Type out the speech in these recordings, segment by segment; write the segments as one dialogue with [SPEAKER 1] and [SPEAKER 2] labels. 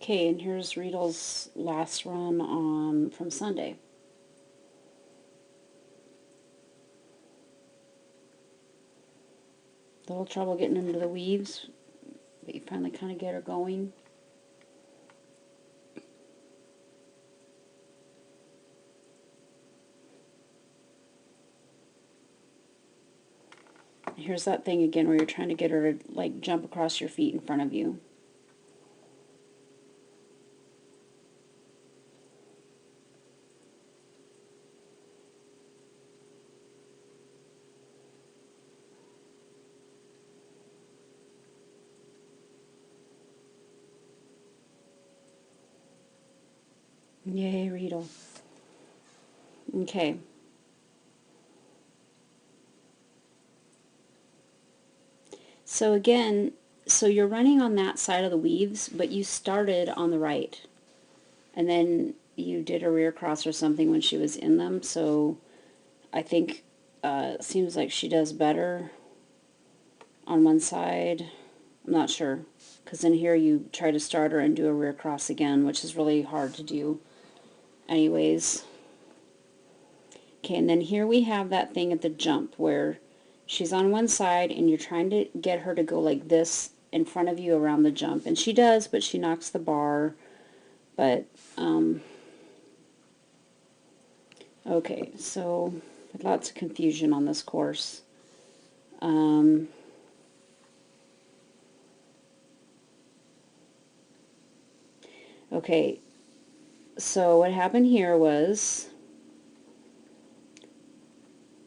[SPEAKER 1] Okay, and here's Riedel's last run on from Sunday. A little trouble getting into the weaves, but you finally kind of get her going. Here's that thing again where you're trying to get her to like jump across your feet in front of you. Yay, Riedel. Okay. So again, so you're running on that side of the weaves, but you started on the right. And then you did a rear cross or something when she was in them, so I think it seems like she does better on one side. I'm not sure, because in here you try to start her and do a rear cross again, which is really hard to do anyways. Okay, and then here we have that thing at the jump where she's on one side and you're trying to get her to go like this in front of you around the jump, and she does, but she knocks the bar. But okay, so lots of confusion on this course. Okay, so what happened here was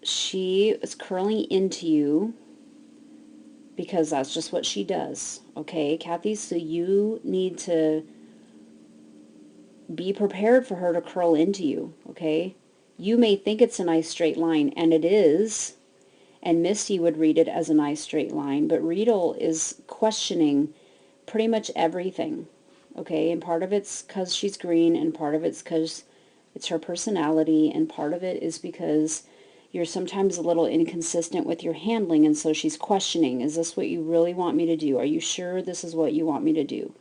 [SPEAKER 1] she is curling into you because that's just what she does. Okay, Kathy, so you need to be prepared for her to curl into you. Okay, you may think it's a nice straight line, and it is, and Misty would read it as a nice straight line, but Riedel is questioning pretty much everything. Okay, and part of it's because she's green, and part of it's because it's her personality, and part of it is because you're sometimes a little inconsistent with your handling, and so she's questioning, is this what you really want me to do? Are you sure this is what you want me to do?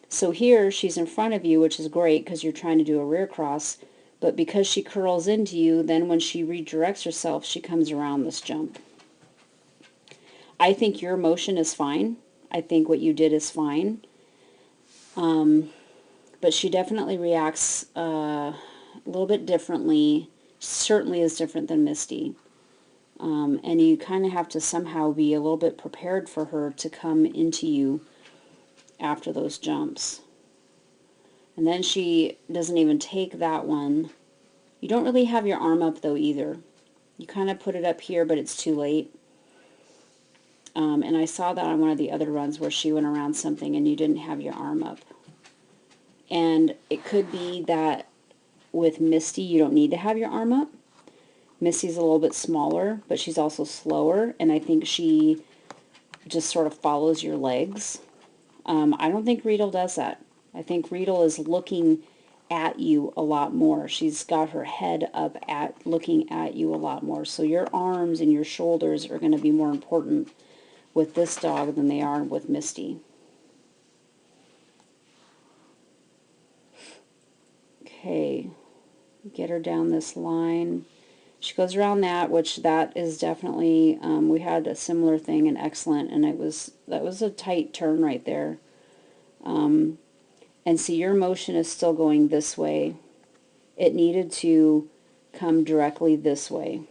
[SPEAKER 1] So here she's in front of you, which is great because you're trying to do a rear cross, but because she curls into you, then when she redirects herself, she comes around this jump. I think your motion is fine. I think what you did is fine. But she definitely reacts a little bit differently. Certainly is different than Misty. And you kind of have to somehow be a little bit prepared for her to come into you after those jumps. And then she doesn't even take that one. You don't really have your arm up though either. You kind of put it up here, but it's too late. And I saw that on one of the other runs where she went around something and you didn't have your arm up. And it could be that with Misty you don't need to have your arm up. Misty's a little bit smaller, but she's also slower, and I think she just sort of follows your legs. I don't think Riedel does that. I think Riedel is looking at you a lot more. She's got her head up at looking at you a lot more. So your arms and your shoulders are going to be more important with this dog than they are with Misty. Okay, get her down this line. She goes around that, which that is definitely, we had a similar thing in Excellent, and that was a tight turn right there. And see, your motion is still going this way. It needed to come directly this way.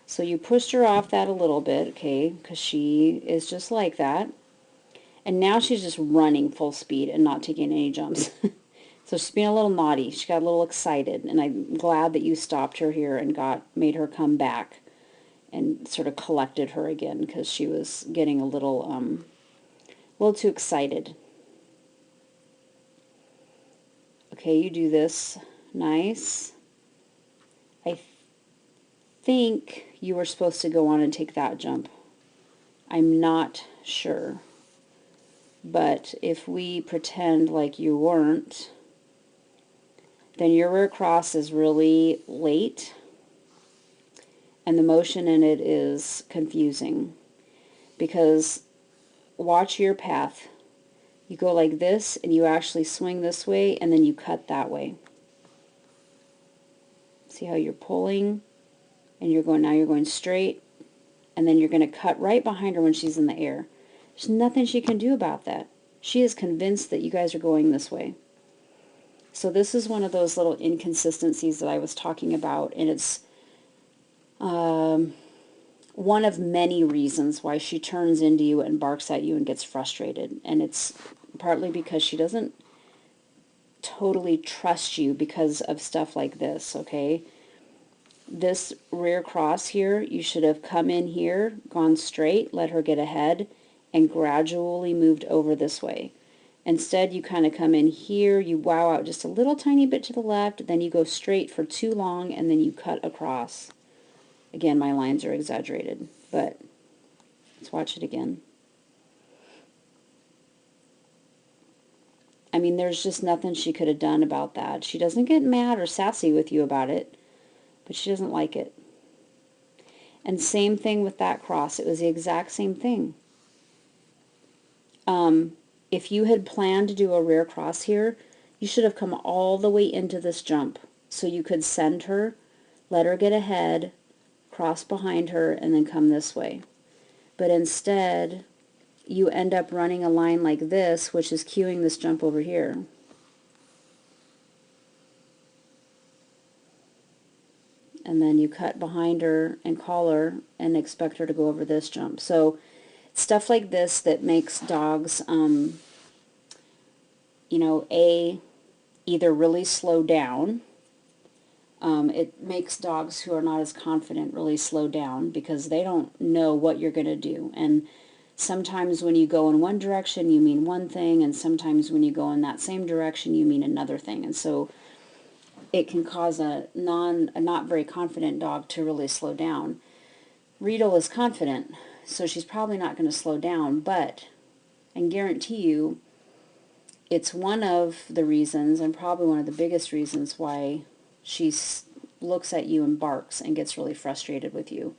[SPEAKER 1] So you pushed her off that a little bit, okay, because she is just like that. And now she's just running full speed and not taking any jumps. So she's being a little naughty. She got a little excited, and I'm glad that you stopped her here and made her come back and sort of collected her again because she was getting a little too excited. Okay, you do this. Nice. I think you were supposed to go on and take that jump. I'm not sure. But if we pretend like you weren't, then your rear cross is really late, and the motion in it is confusing, because watch your path. You go like this, and you actually swing this way, and then you cut that way. See how you're pulling, and now you're going straight, and then you're going to cut right behind her when she's in the air. There's nothing she can do about that. She is convinced that you guys are going this way. So this is one of those little inconsistencies that I was talking about, and it's one of many reasons why she turns into you and barks at you and gets frustrated. And it's partly because she doesn't totally trust you because of stuff like this, okay? This rear cross here, you should have come in here, gone straight, let her get ahead, and gradually moved over this way. Instead, you kind of come in here, you wow out just a little tiny bit to the left, then you go straight for too long, and then you cut across. Again, my lines are exaggerated, but let's watch it again. I mean, there's just nothing she could have done about that. She doesn't get mad or sassy with you about it, but she doesn't like it. And same thing with that cross. It was the exact same thing. If you had planned to do a rear cross here, you should have come all the way into this jump so you could send her, let her get ahead, cross behind her, and then come this way. But instead, you end up running a line like this, which is cueing this jump over here. And then you cut behind her and call her and expect her to go over this jump. So stuff like this that makes dogs, either really slow down. It makes dogs who are not as confident really slow down because they don't know what you're going to do. And sometimes when you go in one direction, you mean one thing, and sometimes when you go in that same direction, you mean another thing. And so it can cause a not very confident dog to really slow down. Reidel is confident, so she's probably not going to slow down, but I can guarantee you it's one of the reasons, and probably one of the biggest reasons, why she looks at you and barks and gets really frustrated with you,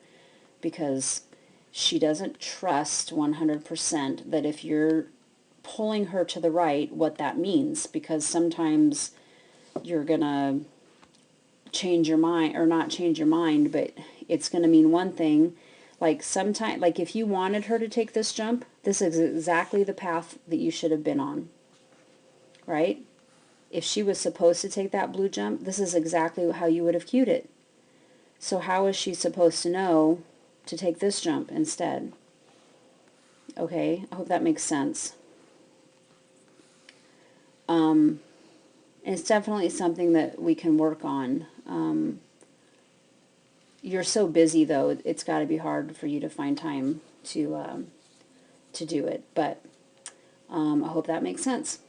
[SPEAKER 1] because she doesn't trust 100% that if you're pulling her to the right, what that means, because sometimes you're going to change your mind, or not change your mind, but it's going to mean one thing. Like if you wanted her to take this jump, this is exactly the path that you should have been on, right? If she was supposed to take that blue jump, this is exactly how you would have cued it. So how is she supposed to know to take this jump instead? Okay, I hope that makes sense. And it's definitely something that we can work on. You're so busy, though, it's got to be hard for you to find time to do it. But I hope that makes sense.